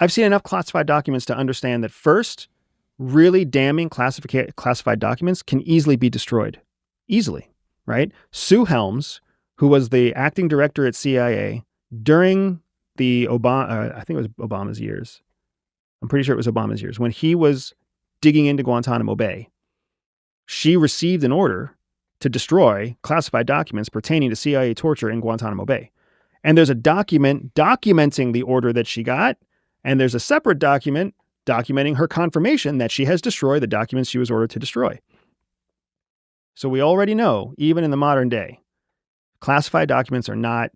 I've seen enough classified documents to understand that first, really damning classified documents can easily be destroyed. Easily, right? Sue Helms, who was the acting director at CIA during the I think it was Obama's years. I'm pretty sure it was Obama's years. When he was digging into Guantanamo Bay, she received an order to destroy classified documents pertaining to CIA torture in Guantanamo Bay. And there's a document documenting the order that she got, and there's a separate document documenting her confirmation that she has destroyed the documents she was ordered to destroy. So we already know, even in the modern day, classified documents are not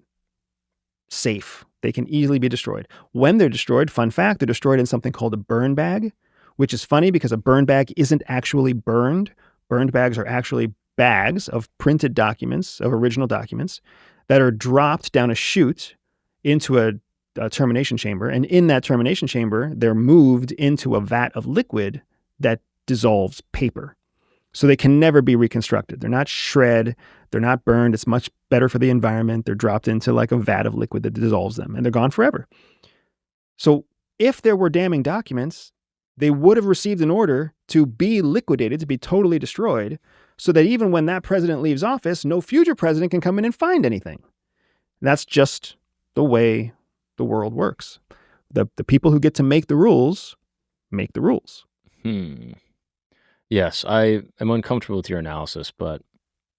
safe. They can easily be destroyed. When they're destroyed, fun fact, they're destroyed in something called a burn bag, which is funny because a burn bag isn't actually burned. Burned bags are actually bags of printed documents, of original documents, that are dropped down a chute into a termination chamber. And in that termination chamber, they're moved into a vat of liquid that dissolves paper. So they can never be reconstructed. They're not shred. They're not burned. It's much better for the environment. They're dropped into like a vat of liquid that dissolves them, and they're gone forever. So if there were damning documents, they would have received an order to be liquidated, to be totally destroyed, so that even when that president leaves office, no future president can come in and find anything. That's just the way the world works. The people who get to make the rules make the rules. Yes, I am uncomfortable with your analysis, but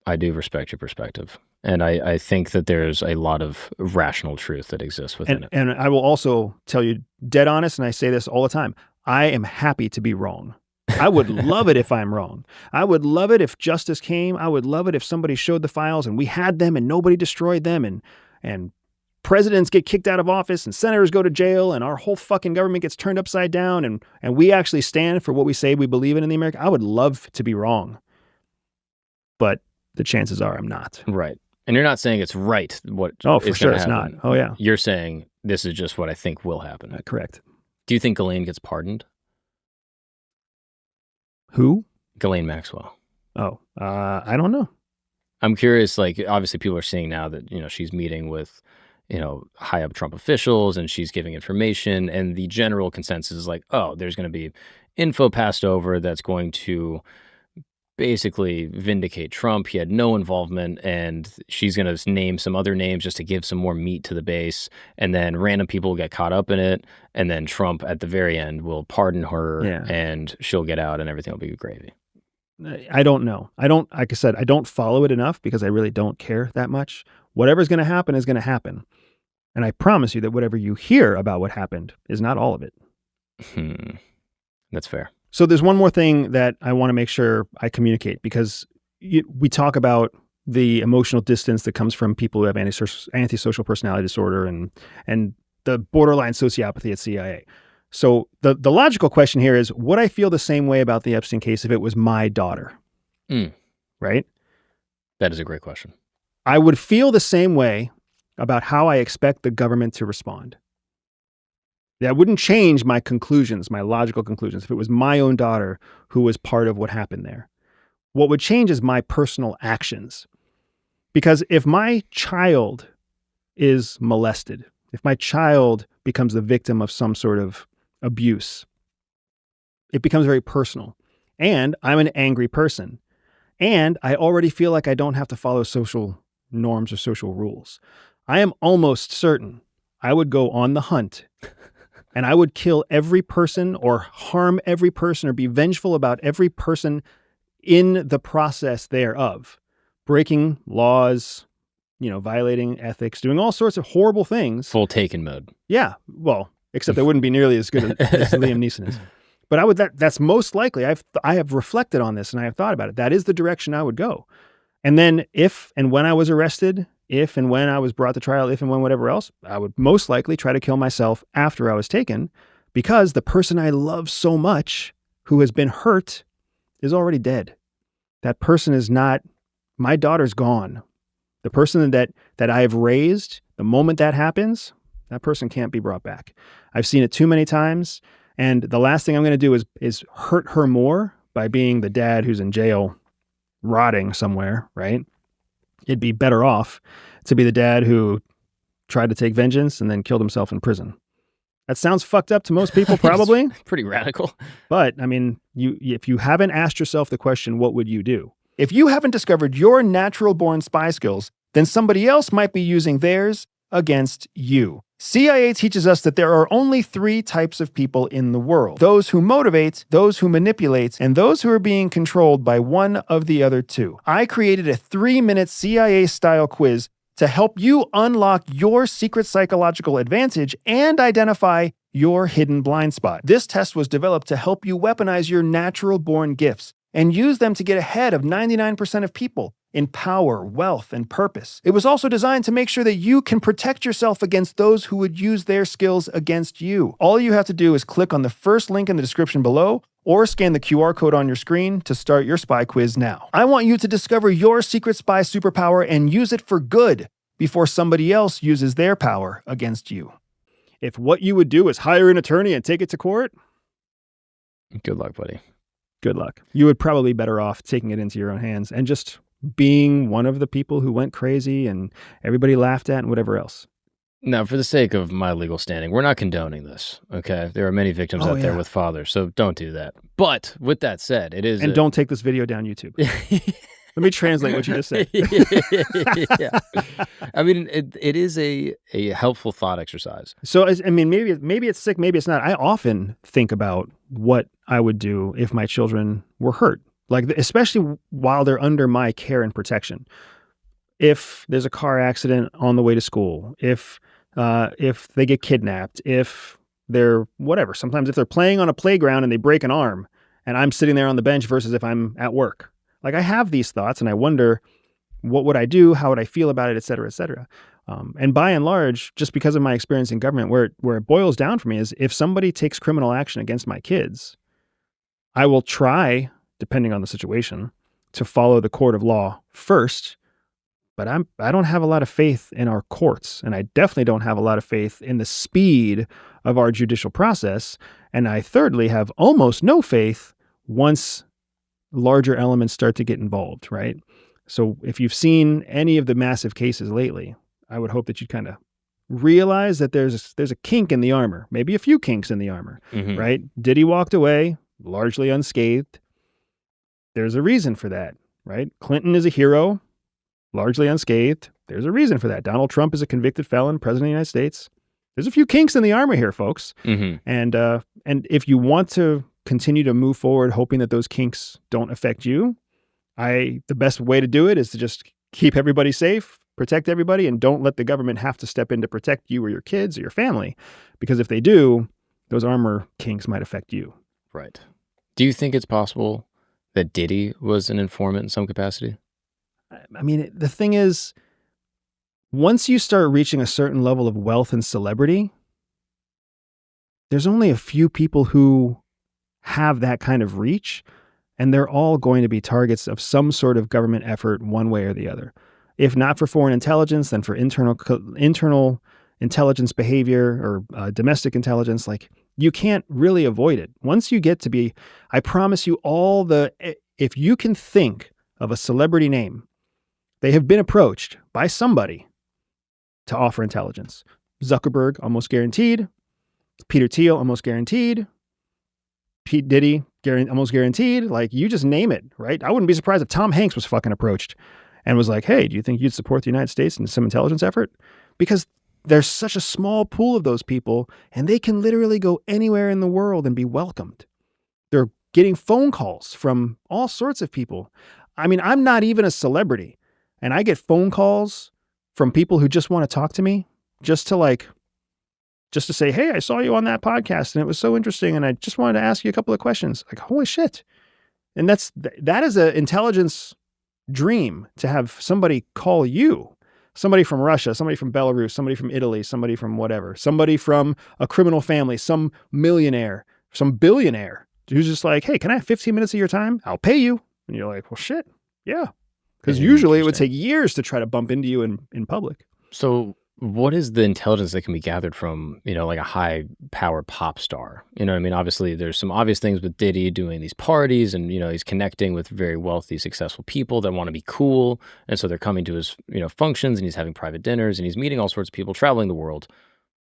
I do respect your perspective. And I think that there's a lot of rational truth that exists within it. And I will also tell you dead honest, and I say this all the time, I am happy to be wrong. I would love it if I'm wrong. I would love it if justice came. I would love it if somebody showed the files and we had them and nobody destroyed them, and presidents get kicked out of office and senators go to jail and our whole fucking government gets turned upside down and we actually stand for what we say we believe in the America. I would love to be wrong. But the chances are I'm not. Right. And you're not saying it's right. Oh, for sure it's not. Oh, yeah. You're saying this is just what I think will happen. Correct. Do you think Ghislaine gets pardoned? Who? Ghislaine Maxwell. Oh, I don't know. I'm curious, like, obviously people are seeing now that, she's meeting with, high up Trump officials and she's giving information, and the general consensus is like, oh, there's going to be info passed over that's going to basically vindicate Trump. He had no involvement, and she's going to name some other names just to give some more meat to the base, and then random people will get caught up in it, and then Trump at the very end will pardon her, and she'll get out and everything will be gravy. I don't know. Like I said, I don't follow it enough because I really don't care that much. Whatever's going to happen is going to happen. And I promise you that whatever you hear about what happened is not all of it. That's fair. So there's one more thing that I want to make sure I communicate, because we talk about the emotional distance that comes from people who have antisocial personality disorder and the borderline sociopathy at CIA. So the logical question here is, would I feel the same way about the Epstein case if it was my daughter? Right? That is a great question. I would feel the same way about how I expect the government to respond. That wouldn't change my conclusions, my logical conclusions, if it was my own daughter who was part of what happened there. What would change is my personal actions. Because if my child is molested, if my child becomes the victim of some sort of abuse, it becomes very personal. And I'm an angry person. And I already feel like I don't have to follow social norms or social rules. I am almost certain I would go on the hunt and I would kill every person or harm every person or be vengeful about every person in the process thereof, breaking laws, violating ethics, doing all sorts of horrible things. Full Taken mode. Yeah. Well, except I wouldn't be nearly as good as Liam Neeson is. But that's most likely. I have reflected on this and I have thought about it. That is the direction I would go. And then if and when I was arrested, if and when I was brought to trial, if and when whatever else, I would most likely try to kill myself after I was taken, because the person I love so much who has been hurt is already dead. That person is not, my daughter's gone. The person that I have raised, the moment that happens, that person can't be brought back. I've seen it too many times. And the last thing I'm going to do is hurt her more by being the dad who's in jail rotting somewhere, right? It'd be better off to be the dad who tried to take vengeance and then killed himself in prison. That sounds fucked up to most people, It's probably. pretty radical. But I mean, if you haven't asked yourself the question, what would you do? If you haven't discovered your natural born spy skills, then somebody else might be using theirs against you. CIA teaches us that there are only 3 types of people in the world: those who motivate, those who manipulate, and those who are being controlled by one of the other 2. I created a 3-minute CIA-style quiz to help you unlock your secret psychological advantage and identify your hidden blind spot. This test was developed to help you weaponize your natural-born gifts and use them to get ahead of 99% of people in power, wealth, and purpose. It was also designed to make sure that you can protect yourself against those who would use their skills against you. All you have to do is click on the first link in the description below or scan the QR code on your screen to start your spy quiz now. I want you to discover your secret spy superpower and use it for good before somebody else uses their power against you. If what you would do is hire an attorney and take it to court, Good luck, buddy. good luck. You would probably be better off taking it into your own hands and just being one of the people who went crazy and everybody laughed at and whatever else. Now, for the sake of my legal standing, we're not condoning this, okay? There are many victims out there with fathers, so don't do that. But with that said, it is... And don't take this video down YouTube. Let me translate what you just said. Yeah. I mean, it is a helpful thought exercise. So, I mean, maybe it's sick, maybe it's not. I often think about what I would do if my children were hurt, like especially while they're under my care and protection. If there's a car accident on the way to school, if they get kidnapped, if they're whatever. Sometimes if they're playing on a playground and they break an arm and I'm sitting there on the bench versus if I'm at work. Like I have these thoughts and I wonder, what would I do? How would I feel about it, et cetera, et cetera. And by and large, just because of my experience in government, where it boils down for me is if somebody takes criminal action against my kids, I will try, depending on the situation, to follow the court of law first. But I don't have a lot of faith in our courts, and I definitely don't have a lot of faith in the speed of our judicial process. And I thirdly have almost no faith once larger elements start to get involved, right? So if you've seen any of the massive cases lately, I would hope that you'd kind of realize that there's a kink in the armor, maybe a few kinks in the armor, right? Diddy walked away largely unscathed. There's a reason for that, right? Clinton is a hero, largely unscathed. There's a reason for that. Donald Trump is a convicted felon, president of the United States. There's a few kinks in the armor here, folks. And if you want to continue to move forward, hoping that those kinks don't affect you, the best way to do it is to just keep everybody safe, protect everybody, and don't let the government have to step in to protect you or your kids or your family. Because if they do, those armor kinks might affect you. Right. Do you think it's possible that Diddy was an informant in some capacity? I mean, the thing is, once you start reaching a certain level of wealth and celebrity, there's only a few people who have that kind of reach, and they're all going to be targets of some sort of government effort one way or the other. If not for foreign intelligence, then for internal intelligence behavior or domestic intelligence. Like, you can't really avoid it. Once you get to be, I promise you if you can think of a celebrity name, they have been approached by somebody to offer intelligence. Zuckerberg, almost guaranteed. Peter Thiel, almost guaranteed. Pete Diddy, almost guaranteed. Like, you just name it, right? I wouldn't be surprised if Tom Hanks was fucking approached and was like, hey, do you think you'd support the United States in some intelligence effort? Because there's such a small pool of those people, and they can literally go anywhere in the world and be welcomed. They're getting phone calls from all sorts of people. I mean, I'm not even a celebrity, and I get phone calls from people who just want to talk to me, just to say, hey, I saw you on that podcast and it was so interesting, and I just wanted to ask you a couple of questions. Like, holy shit. And that is an intelligence dream, to have somebody call you, somebody from Russia, somebody from Belarus, somebody from Italy, somebody from whatever, somebody from a criminal family, some millionaire, some billionaire who's just like, hey, can I have 15 minutes of your time? I'll pay you. And you're like, well, shit. Yeah. Because usually it would take years to try to bump into you in public. So what is the intelligence that can be gathered from, like a high power pop star? You know what I mean? Obviously, there's some obvious things with Diddy doing these parties, and, he's connecting with very wealthy, successful people that want to be cool. And so they're coming to his, functions, and he's having private dinners, and he's meeting all sorts of people, traveling the world.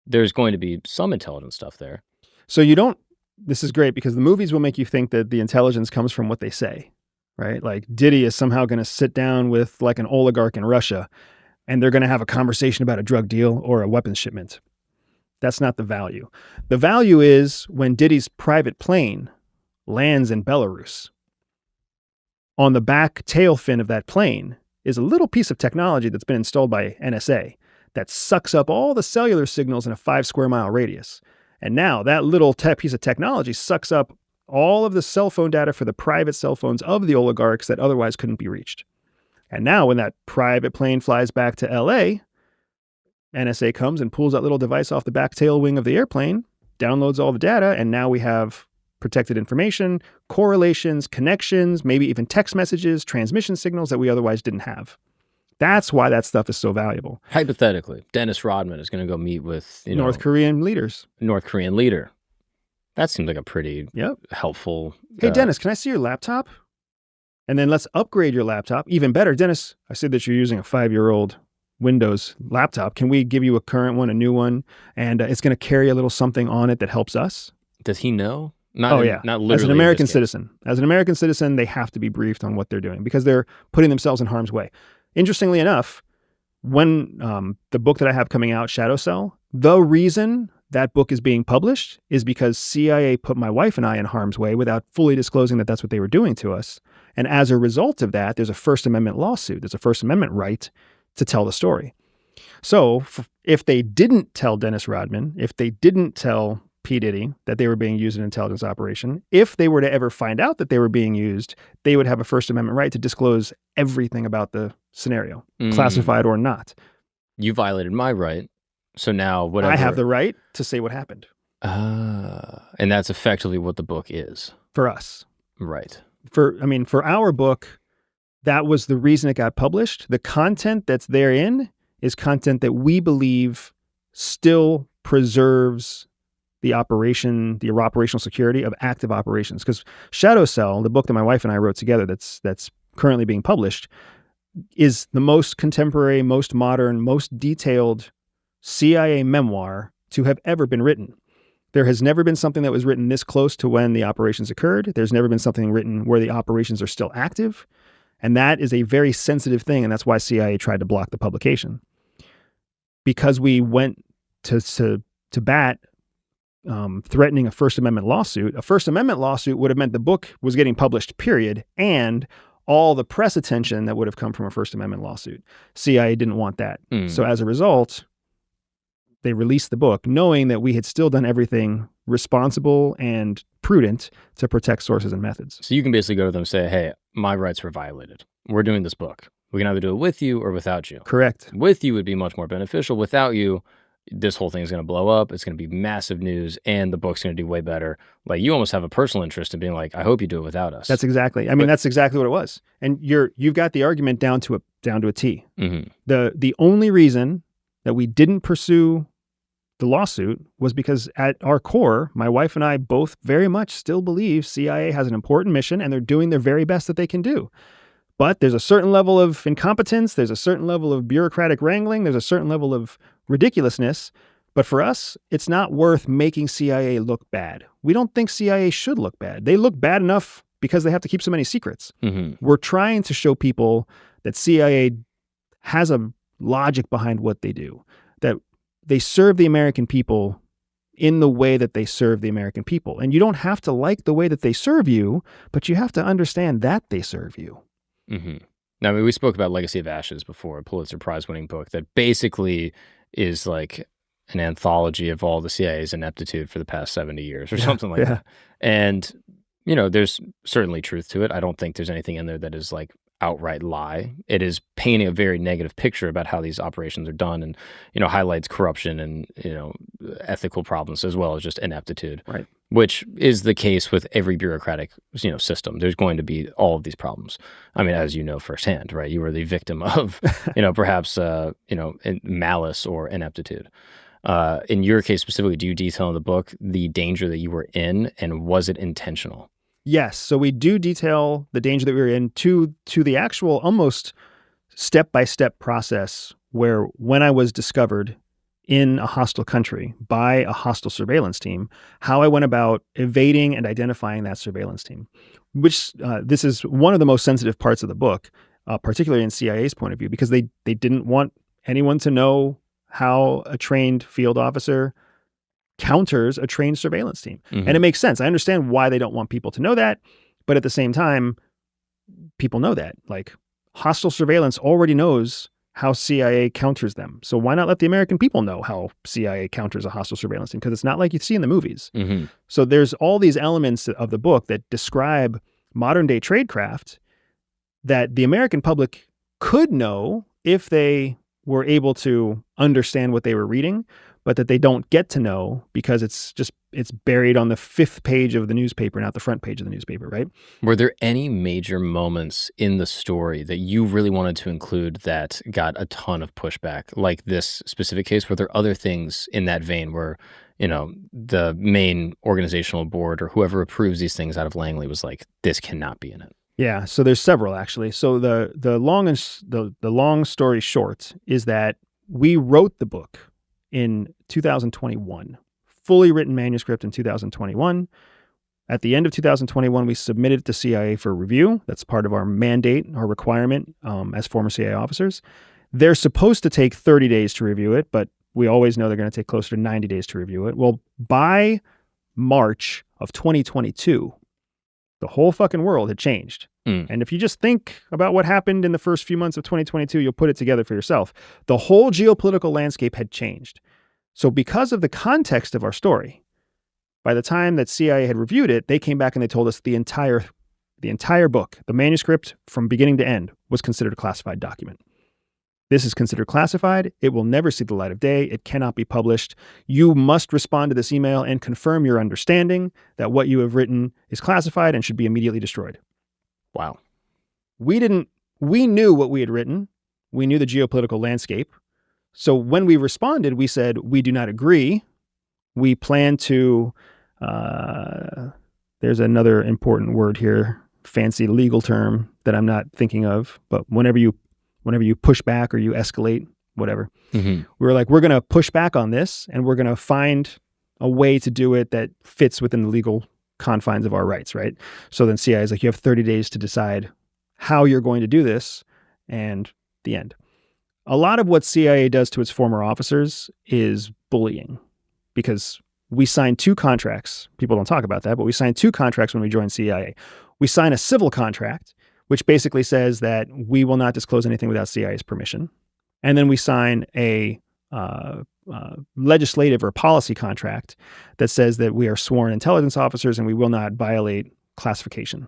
There's going to be some intelligent stuff there. So you don't, this is great because the movies will make you think that the intelligence comes from what they say, right? Like Diddy is somehow going to sit down with like an oligarch in Russia and they're going to have a conversation about a drug deal or a weapons shipment. That's not the value. The value is when Diddy's private plane lands in Belarus. On the back tail fin of that plane is a little piece of technology that's been installed by NSA that sucks up all the cellular signals in a 5 square mile radius. And now that little piece of technology sucks up all of the cell phone data for the private cell phones of the oligarchs that otherwise couldn't be reached. And now when that private plane flies back to LA, NSA comes and pulls that little device off the back tail wing of the airplane, downloads all the data, and now we have protected information, correlations, connections, maybe even text messages, transmission signals that we otherwise didn't have. That's why that stuff is so valuable. Hypothetically, Dennis Rodman is going to go meet with North Korean leaders. North Korean leader. That seems like a pretty helpful. Hey, Dennis, can I see your laptop? And then let's upgrade your laptop. Even better, Dennis, I said that you're using a 5-year-old Windows laptop. Can we give you a current one, a new one? And it's going to carry a little something on it that helps us. Does he know? Not literally. As an American citizen, they have to be briefed on what they're doing because they're putting themselves in harm's way. Interestingly enough, when the book that I have coming out, Shadow Cell, the reason that book is being published is because CIA put my wife and I in harm's way without fully disclosing that that's what they were doing to us. And as a result of that, there's a First Amendment lawsuit. There's a First Amendment right to tell the story. So if they didn't tell Dennis Rodman, if they didn't tell P. Diddy that they were being used in an intelligence operation, if they were to ever find out that they were being used, they would have a First Amendment right to disclose everything about the scenario, classified or not. You violated my right. So now whatever. I have the right to say what happened. And that's effectively what the book is. For us. Right. For our book, that was the reason it got published. The content that's therein is content that we believe still preserves the operational security of active operations. Because Shadow Cell, the book that my wife and I wrote together that's currently being published, is the most contemporary, most modern, most detailed CIA memoir to have ever been written. There has never been something that was written this close to when the operations occurred. There's never been something written where the operations are still active. And that is a very sensitive thing, and that's why CIA tried to block the publication. Because we went to bat threatening a First Amendment lawsuit. A First Amendment lawsuit would have meant the book was getting published, period, and all the press attention that would have come from a First Amendment lawsuit. CIA didn't want that. So as a result, they released the book knowing that we had still done everything responsible and prudent to protect sources and methods. So you can basically go to them and say, hey, my rights were violated. We're doing this book. We can either do it with you or without you. Correct. With you would be much more beneficial. Without you, this whole thing is going to blow up. It's going to be massive news, and the book's going to do way better. Like, you almost have a personal interest in being like, I hope you do it without us. That's exactly. That's exactly what it was. And you've got the argument down to a T. Mm-hmm. The only reason that we didn't pursue the lawsuit was because at our core, my wife and I both very much still believe CIA has an important mission and they're doing their very best that they can do. But there's a certain level of incompetence, there's a certain level of bureaucratic wrangling, there's a certain level of ridiculousness. But for us, it's not worth making CIA look bad. We don't think CIA should look bad. They look bad enough because they have to keep so many secrets. Mm-hmm. We're trying to show people that CIA has a logic behind what they do, that they serve the American people in the way that they serve the American people. And you don't have to like the way that they serve you, but you have to understand that they serve you. Mm-hmm. Now, we spoke about Legacy of Ashes before, a Pulitzer Prize-winning book that basically is like an anthology of all the CIA's ineptitude for the past 70 years or something like that. And, there's certainly truth to it. I don't think there's anything in there that is like outright lie. It is painting a very negative picture about how these operations are done and, highlights corruption and, ethical problems as well as just ineptitude. Right. Which is the case with every bureaucratic, system. There's going to be all of these problems. I mean, as you know firsthand, right? You were the victim of, perhaps, malice or ineptitude. In your case specifically, do you detail in the book the danger that you were in, and was it intentional? Yes. So we do detail the danger that we were in to the actual almost step-by-step process where when I was discovered in a hostile country by a hostile surveillance team, how I went about evading and identifying that surveillance team, which this is one of the most sensitive parts of the book, particularly in CIA's point of view, because they didn't want anyone to know how a trained field officer counters a trained surveillance team. And it makes sense. I understand why they don't want people to know that, but at the same time, people know that. Like, hostile surveillance already knows how CIA counters them. So why not let the American people know how CIA counters a hostile surveillance team? Because it's not like you see in the movies. So there's all these elements of the book that describe modern day tradecraft that the American public could know if they were able to understand what they were reading, but that they don't get to know because it's buried on the 5th page of the newspaper, not the front page of the newspaper, right? Were there any major moments in the story that you really wanted to include that got a ton of pushback, like this specific case? Were there other things in that vein where, the main organizational board or whoever approves these things out of Langley was like, this cannot be in it? Yeah, so there's several actually. So the long story short is that we wrote the book in 2021, fully written manuscript in 2021. At the end of 2021, we submitted it to CIA for review. That's part of our mandate, our requirement as former CIA officers. They're supposed to take 30 days to review it, but we always know they're going to take closer to 90 days to review it. Well, by March of 2022, the whole fucking world had changed. And if you just think about what happened in the first few months of 2022, you'll put it together for yourself. The whole geopolitical landscape had changed. So because of the context of our story, by the time that CIA had reviewed it, they came back and they told us the entire book, the manuscript from beginning to end, was considered a classified document. This is considered classified. It will never see the light of day. It cannot be published. You must respond to this email and confirm your understanding that what you have written is classified and should be immediately destroyed. Wow. We knew what we had written. We knew the geopolitical landscape. So when we responded, we said, we do not agree. We plan to, there's another important word here, fancy legal term that I'm not thinking of, but whenever you push back or you escalate, whatever, we were like, we're going to push back on this and we're going to find a way to do it that fits within the legal confines of our rights, right? So then CIA is like, you have 30 days to decide how you're going to do this, and the end. A lot of what CIA does to its former officers is bullying, because we signed 2 contracts. People don't talk about that, but we signed 2 contracts when we joined CIA. We sign a civil contract, which basically says that we will not disclose anything without CIA's permission. And then we sign a legislative or policy contract that says that we are sworn intelligence officers and we will not violate classification.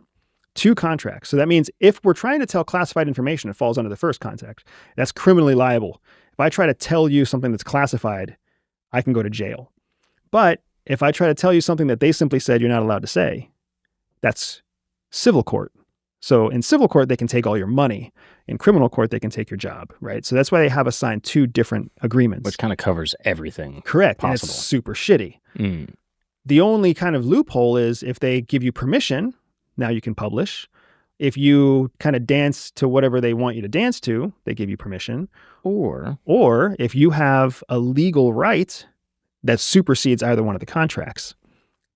2 contracts. So that means if we're trying to tell classified information, it falls under the first contract. That's criminally liable. If I try to tell you something that's classified, I can go to jail. But if I try to tell you something that they simply said you're not allowed to say, that's civil court. So in civil court, they can take all your money. In criminal court, they can take your job, right? So that's why they have us sign 2 different agreements. Which kind of covers everything. Correct. Possible. And it's super shitty. The only kind of loophole is if they give you permission, now you can publish. If you kind of dance to whatever they want you to dance to, they give you permission. Or if you have a legal right that supersedes either one of the contracts,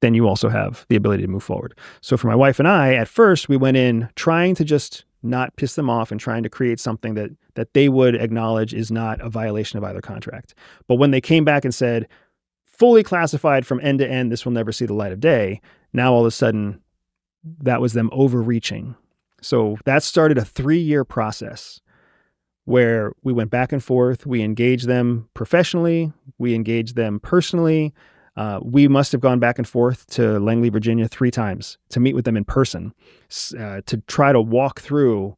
then you also have the ability to move forward. So for my wife and I, at first, we went in trying to just not piss them off and trying to create something that they would acknowledge is not a violation of either contract. But when they came back and said, fully classified from end to end, this will never see the light of day, now all of a sudden, that was them overreaching. So that started a 3-year process where we went back and forth. We engaged them professionally. We engaged them personally. We must have gone back and forth to Langley, Virginia 3 times to meet with them in person, to try to walk through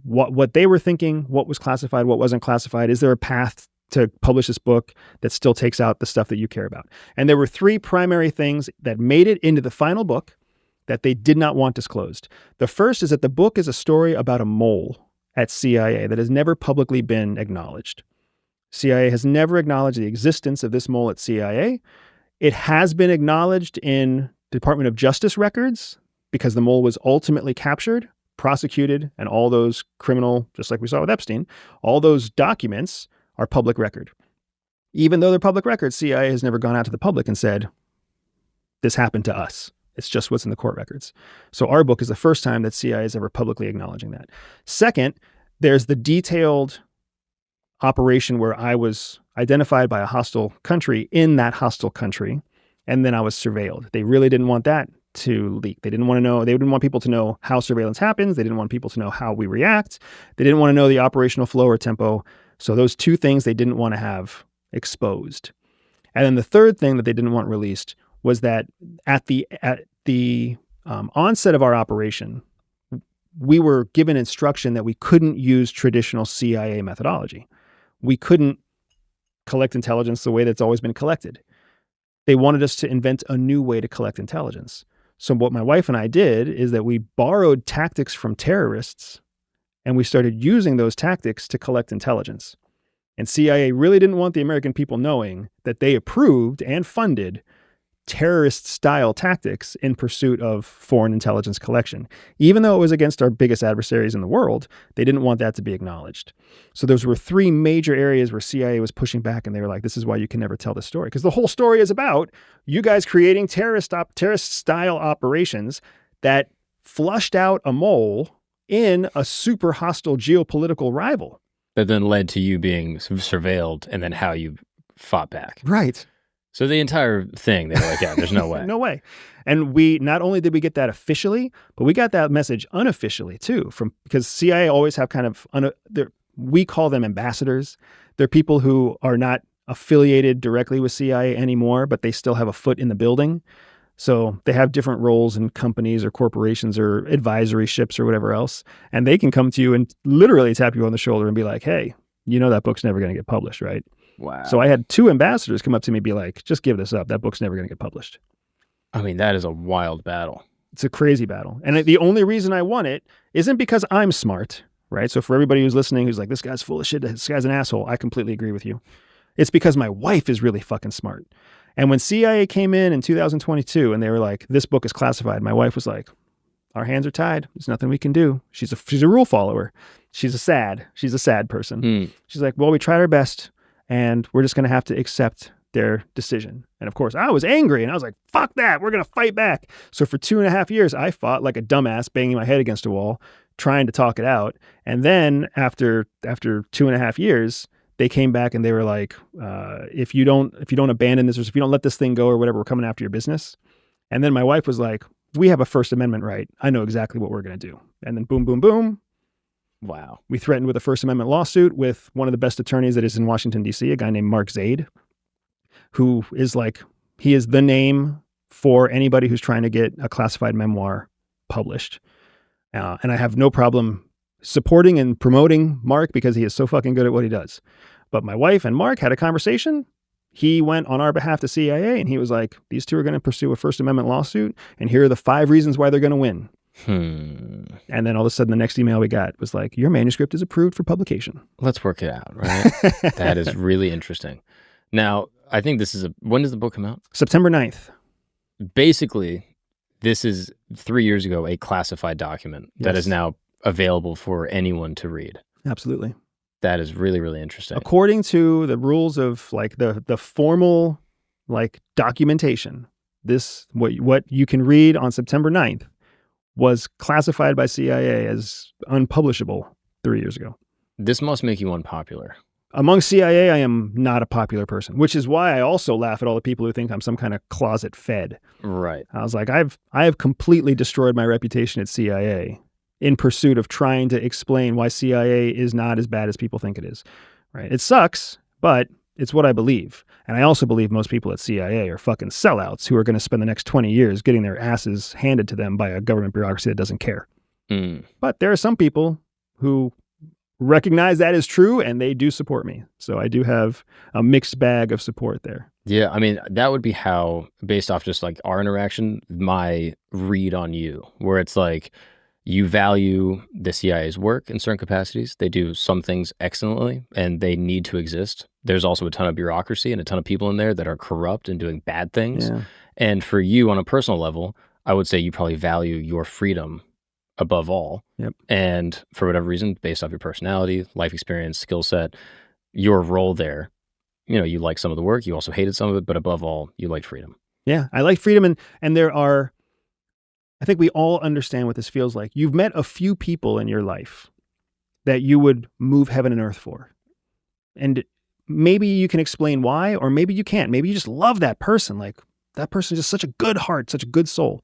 what they were thinking, what was classified, what wasn't classified. Is there a path to publish this book that still takes out the stuff that you care about? And there were 3 primary things that made it into the final book that they did not want disclosed. The first is that the book is a story about a mole at CIA that has never publicly been acknowledged. CIA has never acknowledged the existence of this mole at CIA. It has been acknowledged in Department of Justice records because the mole was ultimately captured, prosecuted, and all those criminal, just like we saw with Epstein, all those documents are public record. Even though they're public records, CIA has never gone out to the public and said, this happened to us. It's just what's in the court records. So our book is the first time that CIA is ever publicly acknowledging that. Second, there's the detailed operation where I was identified by a hostile country in that hostile country, and then I was surveilled. They really didn't want that to leak. They didn't want to know, they didn't want people to know how surveillance happens. They didn't want people to know how we react. They didn't want to know the operational flow or tempo. So those two things they didn't want to have exposed. And then the third thing that they didn't want released was that at the onset of our operation, we were given instruction that we couldn't use traditional CIA methodology. We couldn't collect intelligence the way that's always been collected. They wanted us to invent a new way to collect intelligence. So what my wife and I did is that we borrowed tactics from terrorists and we started using those tactics to collect intelligence. And CIA really didn't want the American people knowing that they approved and funded terrorist-style tactics in pursuit of foreign intelligence collection. Even though it was against our biggest adversaries in the world, they didn't want that to be acknowledged. So those were three major areas where CIA was pushing back, and they were like, this is why you can never tell this story. Because the whole story is about you guys creating terrorist-style operations that flushed out a mole in a super hostile geopolitical rival. That then led to you being surveilled and then how you fought back. Right. So the entire thing, they were like, yeah, there's no way. No way. And we, not only did we get that officially, but we got that message unofficially too, because CIA always have kind of, we call them ambassadors. They're people who are not affiliated directly with CIA anymore, but they still have a foot in the building. So they have different roles in companies or corporations or advisory ships or whatever else. And they can come to you and literally tap you on the shoulder and be like, hey, you know that book's never going to get published, right? Wow. So I had two ambassadors come up to me and be like, just give this up. That book's never going to get published. I mean, that is a wild battle. It's a crazy battle. And the only reason I won it isn't because I'm smart, right? So for everybody who's listening, who's like, this guy's full of shit, this guy's an asshole, I completely agree with you. It's because my wife is really fucking smart. And when CIA came in 2022 and they were like, this book is classified, my wife was like, our hands are tied. There's nothing we can do. She's a rule follower. She's a sad person. She's like, well, we tried our best and we're just going to have to accept their decision. And of course, I was angry and I was like, fuck that. We're going to fight back. So for 2.5 years, I fought like a dumbass, banging my head against a wall, trying to talk it out. And then after 2.5 years, they came back and they were like, if you don't abandon this, or if you don't let this thing go or whatever, we're coming after your business. And then my wife was like, we have a First Amendment right. I know exactly what we're going to do. And then boom, boom, boom. Wow. We threatened with a First Amendment lawsuit with one of the best attorneys that is in Washington, D.C., a guy named Mark Zaid, who is like, he is the name for anybody who's trying to get a classified memoir published. And I have no problem supporting and promoting Mark because he is so fucking good at what he does. But my wife and Mark had a conversation. He went on our behalf to CIA and he was like, these two are going to pursue a First Amendment lawsuit. And here are the 5 reasons why they're going to win. And then all of a sudden the next email we got was like, your manuscript is approved for publication. Let's work it out, right? That is really interesting. Now, I think when does the book come out? September 9th. Basically, this is 3 years ago, a classified document that is now available for anyone to read. Absolutely. That is really, really interesting. According to the rules of like the formal like documentation, this, what you can read on September 9th was classified by CIA as unpublishable 3 years ago. This must make you unpopular. Among CIA, I am not a popular person, which is why I also laugh at all the people who think I'm some kind of closet fed. Right. I was like, I have completely destroyed my reputation at CIA in pursuit of trying to explain why CIA is not as bad as people think it is. Right? It sucks, but it's what I believe. And I also believe most people at CIA are fucking sellouts who are going to spend the next 20 years getting their asses handed to them by a government bureaucracy that doesn't care. But there are some people who recognize that is true and they do support me. So I do have a mixed bag of support there. Yeah, I mean, that would be how, based off just like our interaction, my read on you, where it's like, you value the CIA's work in certain capacities. They do some things excellently and they need to exist. There's also a ton of bureaucracy and a ton of people in there that are corrupt and doing bad things. Yeah. And for you on a personal level, I would say you probably value your freedom above all. Yep. And for whatever reason, based off your personality, life experience, skill set, your role there, you like some of the work, you also hated some of it, but above all, you liked freedom. Yeah, I like freedom, and there are. I think we all understand what this feels like. You've met a few people in your life that you would move heaven and earth for, and maybe you can explain why, or maybe you can't. Maybe you just love that person. Like that person is just such a good heart, such a good soul.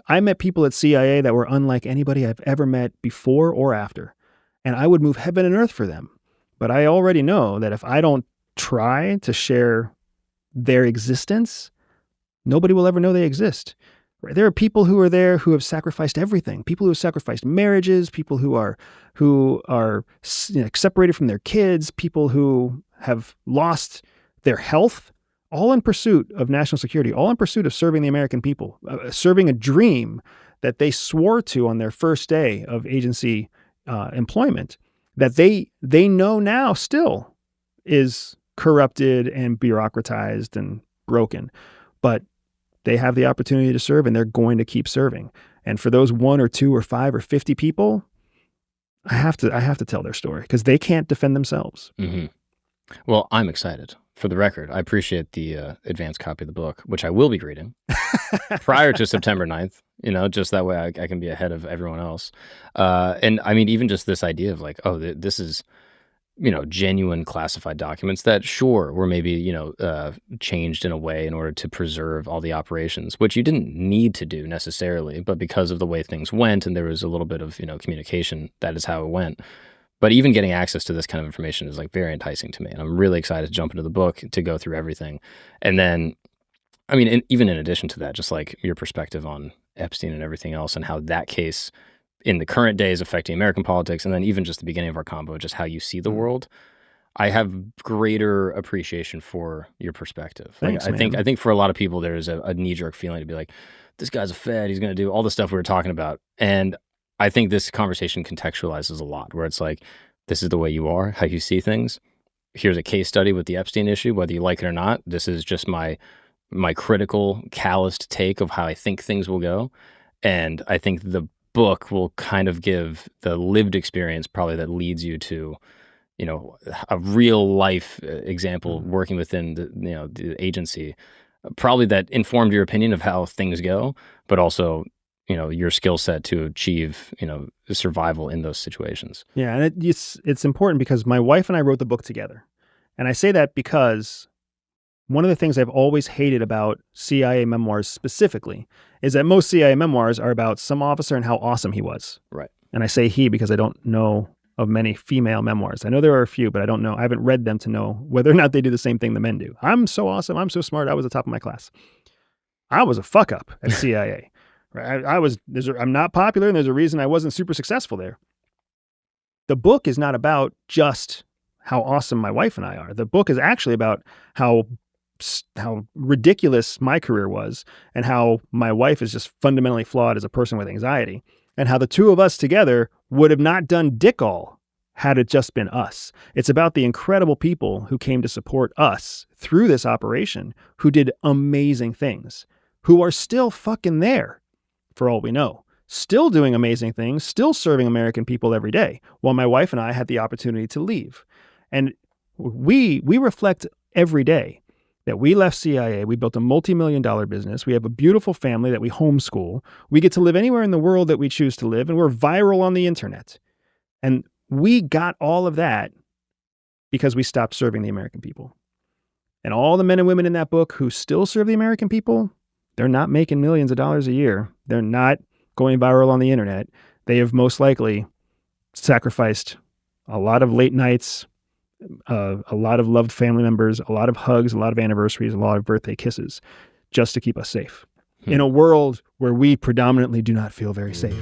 I met people at CIA that were unlike anybody I've ever met before or after, and I would move heaven and earth for them. But I already know that if I don't try to share their existence, nobody will ever know they exist. There are people who are there who have sacrificed everything. People who have sacrificed marriages. People who are separated from their kids. People who have lost their health, all in pursuit of national security. All in pursuit of serving the American people, serving a dream that they swore to on their first day of agency employment. That they know now still is corrupted and bureaucratized and broken, but they have the opportunity to serve, and they're going to keep serving. And for those 1 or 2 or 5 or 50 people, I have to tell their story because they can't defend themselves. Mm-hmm. Well, I'm excited. For the record, I appreciate the advanced copy of the book, which I will be reading prior to September 9th, just that way I can be ahead of everyone else. And I mean, even just this idea of like, oh, this is, genuine classified documents that sure were maybe, changed in a way in order to preserve all the operations, which you didn't need to do necessarily, but because of the way things went and there was a little bit of, communication, that is how it went. But even getting access to this kind of information is like very enticing to me. And I'm really excited to jump into the book to go through everything. And then, I mean, even in addition to that, just like your perspective on Epstein and everything else and how that case in the current day is affecting American politics. And then even just the beginning of our combo, just how you see the world. I have greater appreciation for your perspective. Thanks, I think for a lot of people, there's a knee-jerk feeling to be like, this guy's a Fed, he's going to do all the stuff we were talking about. And I think this conversation contextualizes a lot, where it's like, this is the way you are, how you see things. Here's a case study with the Epstein issue, whether you like it or not. This is just my critical, calloused take of how I think things will go. And I think the book will kind of give the lived experience probably that leads you to, a real life example working within the agency, probably that informed your opinion of how things go, but also, your skill set to achieve, survival in those situations. Yeah. And it's important because my wife and I wrote the book together. And I say that because one of the things I've always hated about CIA memoirs specifically is that most CIA memoirs are about some officer and how awesome he was. Right. And I say he because I don't know of many female memoirs. I know there are a few, but I don't know. I haven't read them to know whether or not they do the same thing the men do. I'm so awesome. I'm so smart. I was the top of my class. I was a fuck up at CIA. Right? I'm not popular, and there's a reason I wasn't super successful there. The book is not about just how awesome my wife and I are. The book is actually about how ridiculous my career was and how my wife is just fundamentally flawed as a person with anxiety, and how the two of us together would have not done dick all had it just been us. It's about the incredible people who came to support us through this operation, who did amazing things, who are still fucking there for all we know, still doing amazing things, still serving American people every day, while my wife and I had the opportunity to leave. And we reflect every day that we left CIA, we built a multi-million-dollar business, we have a beautiful family that we homeschool, we get to live anywhere in the world that we choose to live, and we're viral on the internet. And we got all of that because we stopped serving the American people. And all the men and women in that book who still serve the American people, they're not making millions of dollars a year. They're not going viral on the internet. They have most likely sacrificed a lot of late nights, a lot of loved family members, a lot of hugs, a lot of anniversaries, a lot of birthday kisses, just to keep us safe in a world where we predominantly do not feel very safe.